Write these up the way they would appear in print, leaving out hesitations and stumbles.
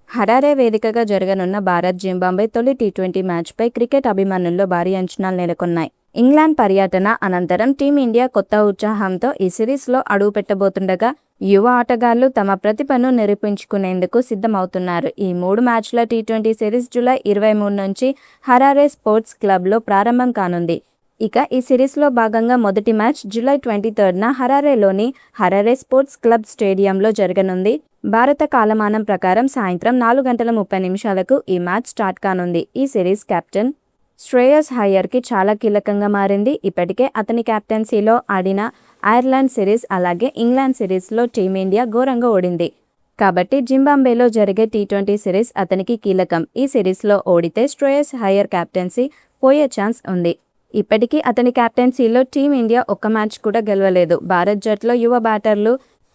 Harare వేదికగా జరగనున్న భారత్-జింబాబ్వే తొలి టీ20 మ్యాచ్పై క్రికెట్ అభిమానుల్లో భారీ అంచనాలు నెలకొన్నాయి. ఇంగ్లాండ్ పర్యటన అనంతరం టీమిండియా కొత్త ఉత్సాహంతో ఈ సిరీస్లో అడుగుపెట్టబోతుండగా యువ ఆటగాళ్లు తమ ప్రతిభను నిరూపించుకునేందుకు సిద్ధమవుతున్నారు. ఈ 3 మ్యాచ్ల టీ20 సిరీస్ జూలై 23 నుంచి హరారే స్పోర్ట్స్ క్లబ్లో ప్రారంభం కానుంది. ఇక ఈ సిరీస్లో భాగంగా మొదటి మ్యాచ్ జూలై 23న హరారేలోని హరారే స్పోర్ట్స్ క్లబ్ స్టేడియంలో జరగనుంది. భారత కాలమానం ప్రకారం సాయంత్రం 4:30 ఈ మ్యాచ్ స్టార్ట్ కానుంది. ఈ సిరీస్ కెప్టెన్ శ్రేయస్ అయ్యర్కి చాలా కీలకంగా మారింది. ఇప్పటికే అతని కెప్టెన్సీలో ఆడిన ఐర్లాండ్ సిరీస్ అలాగే ఇంగ్లాండ్ సిరీస్లో టీమిండియా ఘోరంగా ఓడింది. కాబట్టి జింబాబ్వేలో జరిగే టీ20 సిరీస్ అతనికి కీలకం. ఈ సిరీస్లో ఓడితే శ్రేయస్ అయ్యర్ కెప్టెన్సీ పోయే ఛాన్స్ ఉంది. ఇప్పటికీ అతని కెప్టెన్సీలో టీమిండియా ఒక్క మ్యాచ్ కూడా గెలవలేదు. భారత్ జట్టులో యువ బ్యాటర్లు,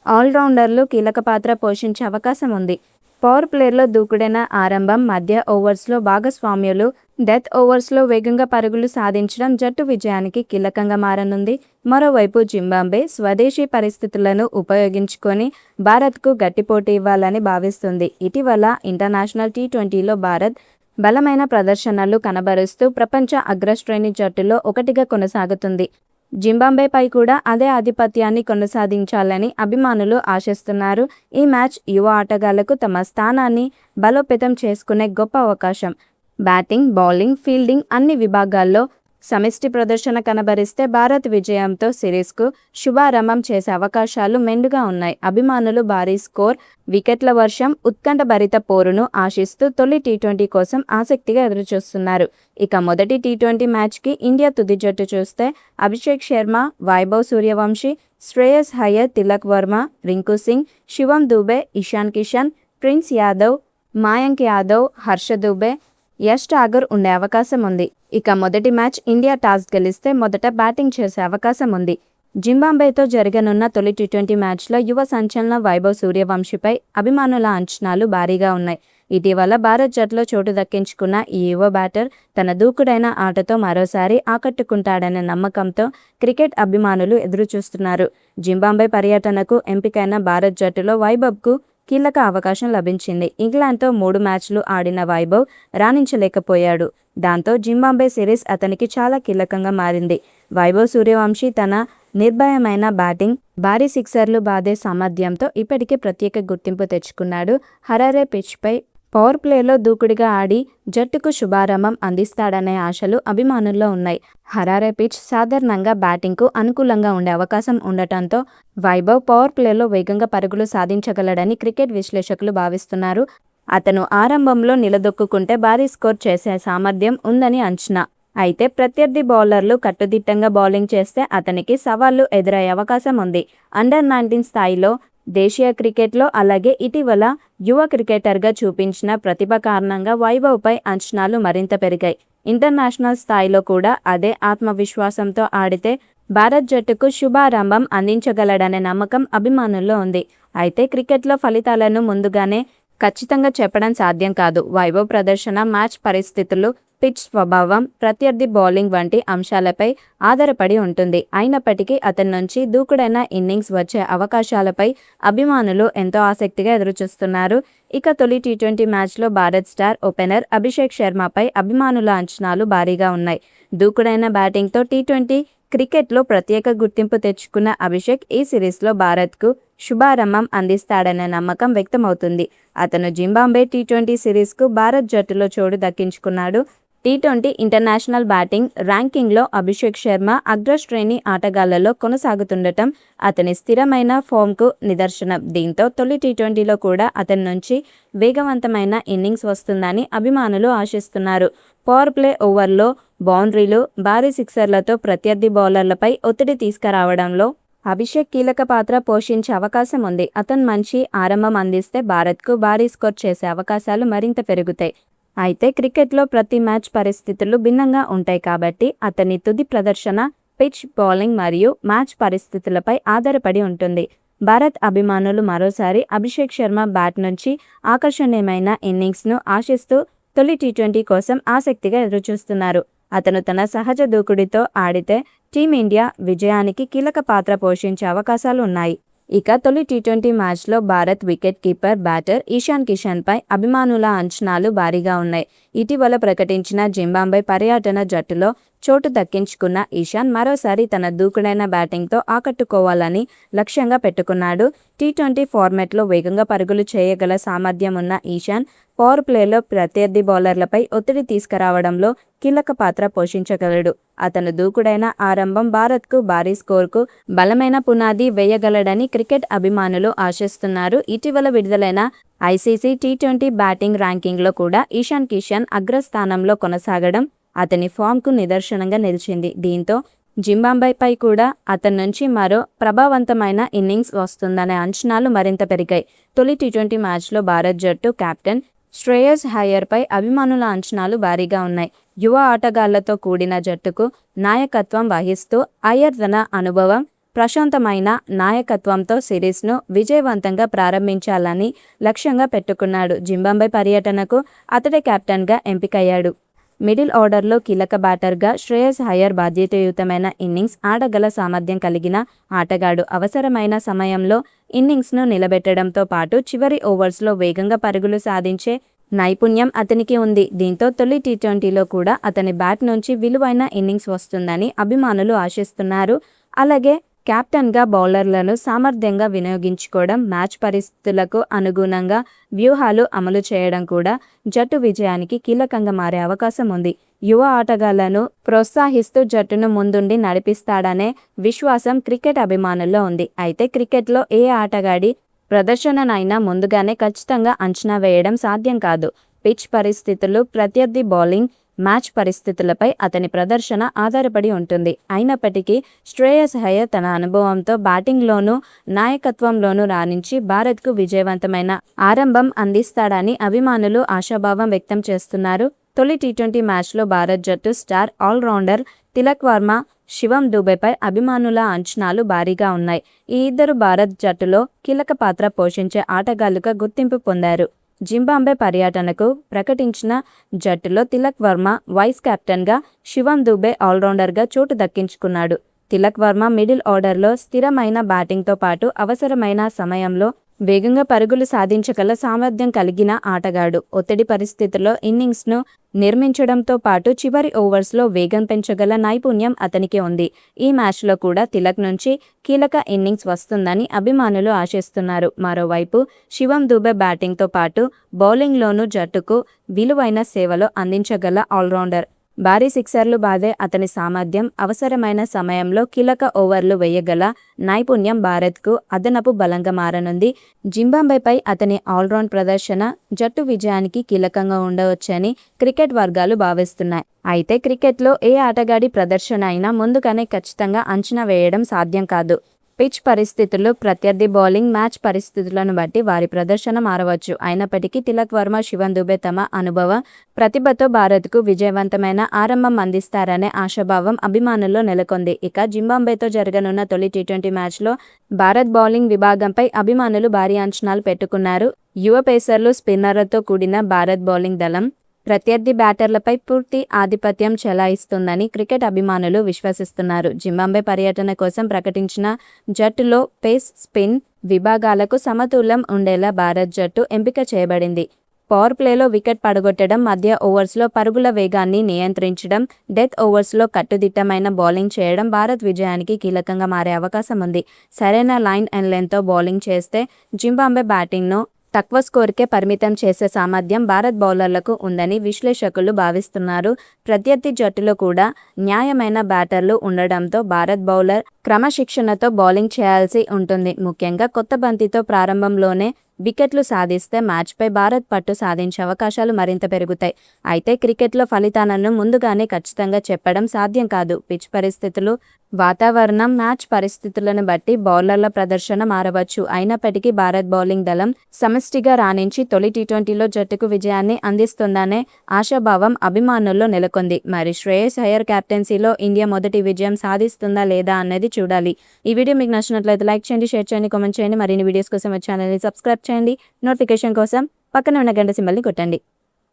ఆల్రౌండర్లు కీలక పాత్ర పోషించే అవకాశం ఉంది. పవర్ ప్లేలో దూకుడైన ఆరంభం, మధ్య ఓవర్స్లో భాగస్వామ్యులు, డెత్ ఓవర్స్లో వేగంగా పరుగులు సాధించడం జట్టు విజయానికి కీలకంగా మారనుంది. మరోవైపు జింబాబ్వే స్వదేశీ పరిస్థితులను ఉపయోగించుకొని భారత్కు గట్టి పోటీ ఇవ్వాలని భావిస్తుంది. ఇటీవల ఇంటర్నేషనల్ టీ20లో భారత్ బలమైన ప్రదర్శనలు కనబరుస్తూ ప్రపంచ అగ్రశ్రేణి జట్టులో ఒకటిగా కొనసాగుతుంది. జింబాబ్వేపై కూడా అదే ఆధిపత్యాన్ని కొనసాగించాలని అభిమానులు ఆశిస్తున్నారు. ఈ మ్యాచ్ యువ ఆటగాళ్లకు తమ స్థానాన్ని బలోపేతం చేసుకునే గొప్ప అవకాశం. బ్యాటింగ్, బౌలింగ్, ఫీల్డింగ్ అన్ని విభాగాల్లో సమిష్టి ప్రదర్శన కనబరిస్తే భారత్ విజయంతో సిరీస్కు శుభారంభం చేసే అవకాశాలు మెండుగా ఉన్నాయి. అభిమానులు భారీ స్కోర్, వికెట్ల వర్షం, ఉత్కంఠభరిత పోరును ఆశిస్తూ తొలి టీ20 కోసం ఆసక్తిగా ఎదురుచూస్తున్నారు. ఇక మొదటి టీ20 మ్యాచ్కి ఇండియా తుది జట్టు చూస్తే అభిషేక్ శర్మ, వైభవ్ సూర్యవంశీ, శ్రేయస్ అయ్యర్, తిలక్ వర్మ, రింకు సింగ్, శివం దూబే, ఇషాన్ కిషన్, ప్రిన్స్ యాదవ్, మయాంక్ యాదవ్, హర్ష దూబే, యష్ ఠాకూర్ ఉండే అవకాశం ఉంది. ఇక మొదటి మ్యాచ్ ఇండియా టాస్ గెలిస్తే మొదట బ్యాటింగ్ చేసే అవకాశం ఉంది. జింబాబ్వేతో జరగనున్న తొలి టీ20 మ్యాచ్లో యువ సంచలన వైభవ్ సూర్యవంశీపై అభిమానుల అంచనాలు భారీగా ఉన్నాయి. ఇటీవల భారత్ జట్టులో చోటు దక్కించుకున్న ఈ యువ బ్యాటర్ తన దూకుడైన ఆటతో మరోసారి ఆకట్టుకుంటాడనే నమ్మకంతో క్రికెట్ అభిమానులు ఎదురుచూస్తున్నారు. జింబాబ్వే పర్యటనకు ఎంపికైన భారత్ జట్టులో వైభవ్కు కీలక అవకాశం లభించింది. ఇంగ్లాండ్తో 3 మ్యాచ్లు ఆడిన వైభవ్ రాణించలేకపోయాడు. దాంతో జింబాబ్వే సిరీస్ అతనికి చాలా కీలకంగా మారింది. వైభవ్ సూర్యవంశీ తన నిర్భయమైన బ్యాటింగ్, భారీ సిక్సర్లు బాదే సామర్థ్యంతో ఇప్పటికే ప్రత్యేక గుర్తింపు తెచ్చుకున్నాడు. హరారే పిచ్పై పవర్ ప్లేలో దూకుడుగా ఆడి జట్టుకు శుభారంభం అందిస్తాడనే ఆశలు అభిమానుల్లో ఉన్నాయి. హరారే పిచ్ సాధారణంగా బ్యాటింగ్కు అనుకూలంగా ఉండే అవకాశం ఉండటంతో వైభవ్ పవర్ ప్లేలో వేగంగా పరుగులు సాధించగలడని క్రికెట్ విశ్లేషకులు భావిస్తున్నారు. అతను ఆరంభంలో నిలదొక్కుంటే భారీ స్కోర్ చేసే సామర్థ్యం ఉందని అంచనా. అయితే ప్రత్యర్థి బౌలర్లు కట్టుదిట్టంగా బౌలింగ్ చేస్తే అతనికి సవాళ్లు ఎదురయ్యే అవకాశం ఉంది. అండర్-19 స్థాయిలో దేశీయ క్రికెట్లో అలాగే ఇటీవల యువ క్రికెటర్గా చూపించిన ప్రతిభ కారణంగా వైభవ్పై అంచనాలు మరింత పెరిగాయి. ఇంటర్నేషనల్ స్థాయిలో కూడా అదే ఆత్మవిశ్వాసంతో ఆడితే భారత్ జట్టుకు శుభారంభం అందించగలడనే నమ్మకం అభిమానుల్లో ఉంది. అయితే క్రికెట్లో ఫలితాలను ముందుగానే ఖచ్చితంగా చెప్పడం సాధ్యం కాదు. వైభవ్ ప్రదర్శన, మ్యాచ్ పరిస్థితులు, పిచ్ స్వభావం, ప్రత్యర్థి బౌలింగ్ వంటి అంశాలపై ఆధారపడి ఉంటుంది. అయినప్పటికీ అతని నుంచి దూకుడైన ఇన్నింగ్స్ వచ్చే అవకాశాలపై అభిమానులు ఎంతో ఆసక్తిగా ఎదురుచూస్తున్నారు. ఇక తొలి టీ20 మ్యాచ్లో భారత్ స్టార్ ఓపెనర్ అభిషేక్ శర్మపై అభిమానుల అంచనాలు భారీగా ఉన్నాయి. దూకుడైన బ్యాటింగ్తో టీ20 క్రికెట్లో ప్రత్యేక గుర్తింపు తెచ్చుకున్న అభిషేక్ ఈ సిరీస్లో భారత్కు శుభారంభం అందిస్తాడనే నమ్మకం వ్యక్తమవుతుంది. అతను జింబాబ్వే టీ20 సిరీస్కు భారత్ జట్టులో చోటు దక్కించుకున్నాడు. టీ20 ఇంటర్నేషనల్ బ్యాటింగ్ ర్యాంకింగ్లో అభిషేక్ శర్మ అగ్రశ్రేణి ఆటగాళ్లలో కొనసాగుతుండటం అతని స్థిరమైన ఫామ్కు నిదర్శనం. దీంతో తొలి టీ20లో కూడా అతని నుంచి వేగవంతమైన ఇన్నింగ్స్ వస్తుందని అభిమానులు ఆశిస్తున్నారు. పవర్ ప్లే ఓవర్లో బౌండరీలు, భారీ సిక్సర్లతో ప్రత్యర్థి బౌలర్లపై ఒత్తిడి తీసుకురావడంలో అభిషేక్ కీలక పాత్ర పోషించే అవకాశం ఉంది. అతను మంచి ఆరంభం అందిస్తే భారత్కు భారీ స్కోర్ చేసే అవకాశాలు మరింత పెరుగుతాయి. అయితే క్రికెట్లో ప్రతి మ్యాచ్ పరిస్థితులు భిన్నంగా ఉంటాయి కాబట్టి అతని తుది ప్రదర్శన పిచ్, బౌలింగ్ మరియు మ్యాచ్ పరిస్థితులపై ఆధారపడి ఉంటుంది. భారత్ అభిమానులు మరోసారి అభిషేక్ శర్మ బ్యాట్ నుంచి ఆకర్షణీయమైన ఇన్నింగ్స్ను ఆశిస్తూ తొలి టీ20 కోసం ఆసక్తిగా ఎదురుచూస్తున్నారు. అతను తన సహజ దూకుడితో ఆడితే టీమిండియా విజయానికి కీలక పాత్ర పోషించే అవకాశాలు ఉన్నాయి. ఇక తొలి టీ20 మ్యాచ్లో భారత్ వికెట్ కీపర్ బ్యాటర్ ఇషాన్ కిషన్పై అభిమానుల అంచనాలు భారీగా ఉన్నాయి. ఇటీవల ప్రకటించిన జింబాబ్వే పర్యటన జట్టులో చోటు దక్కించుకున్న ఇషాన్ మరోసారి తన దూకుడైన బ్యాటింగ్తో ఆకట్టుకోవాలని లక్ష్యంగా పెట్టుకున్నాడు. టీ20 ఫార్మాట్లో వేగంగా పరుగులు చేయగల సామర్థ్యం ఉన్న ఇషాన్ పవర్ ప్లేలో ప్రత్యర్థి బౌలర్లపై ఒత్తిడి తీసుకురావడంలో కీలక పాత్ర పోషించగలడు. అతను దూకుడైన ఆరంభం భారత్కు భారీ స్కోర్కు బలమైన పునాది వేయగలడని క్రికెట్ అభిమానులు ఆశిస్తున్నారు. ఇటీవల విడుదలైన ఐసీసీ టీ20 బ్యాటింగ్ ర్యాంకింగ్లో కూడా ఇషాన్ కిషన్ అగ్రస్థానంలో కొనసాగడం అతని ఫామ్కు నిదర్శనంగా నిలిచింది. దీంతో జింబాబ్వేపై కూడా అతని నుంచి మరో ప్రభావవంతమైన ఇన్నింగ్స్ వస్తుందనే అంచనాలు మరింత పెరిగాయి. తొలి టీ20 మ్యాచ్లో భారత్ జట్టు కెప్టెన్ శ్రేయస్ అయ్యర్పై అభిమానుల అంచనాలు భారీగా ఉన్నాయి. యువ ఆటగాళ్లతో కూడిన జట్టుకు నాయకత్వం వహిస్తూ అయ్యర్ తన అనుభవం, ప్రశాంతమైన నాయకత్వంతో సిరీస్ను విజయవంతంగా ప్రారంభించాలని లక్ష్యంగా పెట్టుకున్నాడు. జింబాబ్వే పర్యటనకు అతడే కెప్టెన్గా ఎంపికయ్యాడు. మిడిల్ ఆర్డర్లో కీలక బ్యాటర్గా శ్రేయస్ అయ్యర్ బాధ్యతాయుతమైన ఇన్నింగ్స్ ఆడగల సామర్థ్యం కలిగిన ఆటగాడు. అవసరమైన సమయంలో ఇన్నింగ్స్ను నిలబెట్టడంతో పాటు చివరి ఓవర్స్లో వేగంగా పరుగులు సాధించే నైపుణ్యం అతనికి ఉంది. దీంతో తొలి టీ20లో కూడా అతని బ్యాట్ నుంచి విలువైన ఇన్నింగ్స్ వస్తుందని అభిమానులు ఆశిస్తున్నారు. అలాగే కెప్టెన్గా బౌలర్లను సామర్థ్యంగా వినియోగించుకోవడం, మ్యాచ్ పరిస్థితులకు అనుగుణంగా వ్యూహాలు అమలు చేయడం కూడా జట్టు విజయానికి కీలకంగా మారే అవకాశం ఉంది. యువ ఆటగాళ్లను ప్రోత్సహిస్తూ జట్టును ముందుండి నడిపిస్తాడనే విశ్వాసం క్రికెట్ అభిమానుల్లో ఉంది. అయితే క్రికెట్లో ఏ ఆటగాడి ప్రదర్శననైనా ముందుగానే ఖచ్చితంగా అంచనా వేయడం సాధ్యం కాదు. పిచ్ పరిస్థితులు, ప్రత్యర్థి బౌలింగ్, మ్యాచ్ పరిస్థితులపై అతని ప్రదర్శన ఆధారపడి ఉంటుంది. అయినప్పటికీ శ్రేయస్ అయ్యర్ తన అనుభవంతో బ్యాటింగ్లోనూ నాయకత్వంలోనూ రాణించి భారత్కు విజయవంతమైన ఆరంభం అందిస్తాడని అభిమానులు ఆశాభావం వ్యక్తం చేస్తున్నారు. తొలి టీ20 మ్యాచ్లో భారత్ జట్టు స్టార్ ఆల్రౌండర్ తిలక్ వర్మ, శివం దుబేపై అభిమానుల అంచనాలు భారీగా ఉన్నాయి. ఈ ఇద్దరు భారత్ జట్టులో కీలక పాత్ర పోషించే ఆటగాళ్లుగా గుర్తింపు పొందారు. జింబాబ్వే పర్యటనకు ప్రకటించిన జట్టులో తిలక్ వర్మ వైస్ కెప్టెన్గా, శివం దుబే ఆల్రౌండర్గా చోటు దక్కించుకున్నాడు. తిలక్ వర్మ మిడిల్ ఆర్డర్లో స్థిరమైన బ్యాటింగ్తో పాటు అవసరమైన సమయంలో వేగంగా పరుగులు సాధించగల సామర్థ్యం కలిగిన ఆటగాడు. ఒత్తిడి పరిస్థితుల్లో ఇన్నింగ్స్ను నిర్మించడంతో పాటు చివరి ఓవర్స్లో వేగం పెంచగల నైపుణ్యం అతనికి ఉంది. ఈ మ్యాచ్లో కూడా తిలక్ నుంచి కీలక ఇన్నింగ్స్ వస్తుందని అభిమానులు ఆశిస్తున్నారు. మరోవైపు శివం దుబే బ్యాటింగ్తో పాటు బౌలింగ్లోనూ జట్టుకు విలువైన సేవలు అందించగల ఆల్రౌండర్. భారీ సిక్సర్లు బాదే అతని సామర్థ్యం, అవసరమైన సమయంలో కీలక ఓవర్లు వేయగల నైపుణ్యం భారత్కు అదనపు బలంగా మారనుంది. జింబాబ్వేపై అతని ఆల్రౌండ్ ప్రదర్శన జట్టు విజయానికి కీలకంగా ఉండవచ్చని క్రికెట్ వర్గాలు భావిస్తున్నాయి. అయితే క్రికెట్లో ఏ ఆటగాడి ప్రదర్శన అయినా ముందుగానే ఖచ్చితంగా అంచనా వేయడం సాధ్యం కాదు. పిచ్ పరిస్థితులు, ప్రత్యర్థి బౌలింగ్, మ్యాచ్ పరిస్థితులను బట్టి వారి ప్రదర్శన మారవచ్చు. అయినప్పటికీ తిలక్ వర్మ, శివం దుబే తమ అనుభవ, ప్రతిభతో భారత్కు విజయవంతమైన ఆరంభం అందిస్తారనే ఆశాభావం అభిమానుల్లో నెలకొంది. ఇక జింబాబ్వేతో జరగనున్న తొలి టీ20 మ్యాచ్లో భారత్ బౌలింగ్ విభాగంపై అభిమానులు భారీ అంచనాలు పెట్టుకున్నారు. యువ పేసర్లు, స్పిన్నర్లతో కూడిన భారత్ బౌలింగ్ దళం ప్రత్యర్థి బ్యాటర్లపై పూర్తి ఆధిపత్యం చెలాయిస్తుందని క్రికెట్ అభిమానులు విశ్వసిస్తున్నారు. జింబాబ్వే పర్యటన కోసం ప్రకటించిన జట్టులో పేస్, స్పిన్ విభాగాలకు సమతుల్యం ఉండేలా భారత్ జట్టు ఎంపిక చేయబడింది. పవర్ ప్లేలో వికెట్ పడగొట్టడం, మధ్య ఓవర్స్లో పరుగుల వేగాన్ని నియంత్రించడం, డెత్ ఓవర్స్లో కట్టుదిట్టమైన బౌలింగ్ చేయడం భారత్ విజయానికి కీలకంగా మారే అవకాశం ఉంది. సరైన లైన్ అండ్ లెంగ్త్తో బౌలింగ్ చేస్తే జింబాబ్వే బ్యాటింగ్ను తక్కువ స్కోర్కే పరిమితం చేసే సామర్థ్యం భారత్ బౌలర్లకు ఉందని విశ్లేషకులు భావిస్తున్నారు. ప్రత్యర్థి జట్టులో కూడా న్యాయమైన బ్యాటర్లు ఉండడంతో భారత్ బౌలర్ క్రమశిక్షణతో బౌలింగ్ చేయాల్సి ఉంటుంది. ముఖ్యంగా కొత్త బంతితో ప్రారంభంలోనే వికెట్లు సాధిస్తే మ్యాచ్పై భారత్ పట్టు సాధించే అవకాశాలు మరింత పెరుగుతాయి. అయితే క్రికెట్లో ఫలితాలను ముందుగానే ఖచ్చితంగా చెప్పడం సాధ్యం కాదు. పిచ్ పరిస్థితులు, వాతావరణం, మ్యాచ్ పరిస్థితులను బట్టి బౌలర్ల ప్రదర్శన మారవచ్చు. అయినప్పటికీ భారత్ బౌలింగ్ దళం సమష్టిగా రాణించి తొలి టీ20లో జట్టుకు విజయాన్ని అందిస్తుందనే ఆశాభావం అభిమానుల్లో నెలకొంది. మరి శ్రేయస్ అయ్యర్ కెప్టెన్సీలో ఇండియా మొదటి విజయం సాధిస్తుందా లేదా అనేది చూడాలి. ఈ వీడియో మీకు నచ్చినట్లయితే లైక్ చేయండి, షేర్ చేయండి, కామెంట్ చేయండి. మరిన్ని వీడియోస్ కోసం ఛానల్ని సబ్స్క్రైబ్ చేయండి. నోటిఫికేషన్ కోసం పక్కన ఉన్న గంట సింబల్ని కొట్టండి.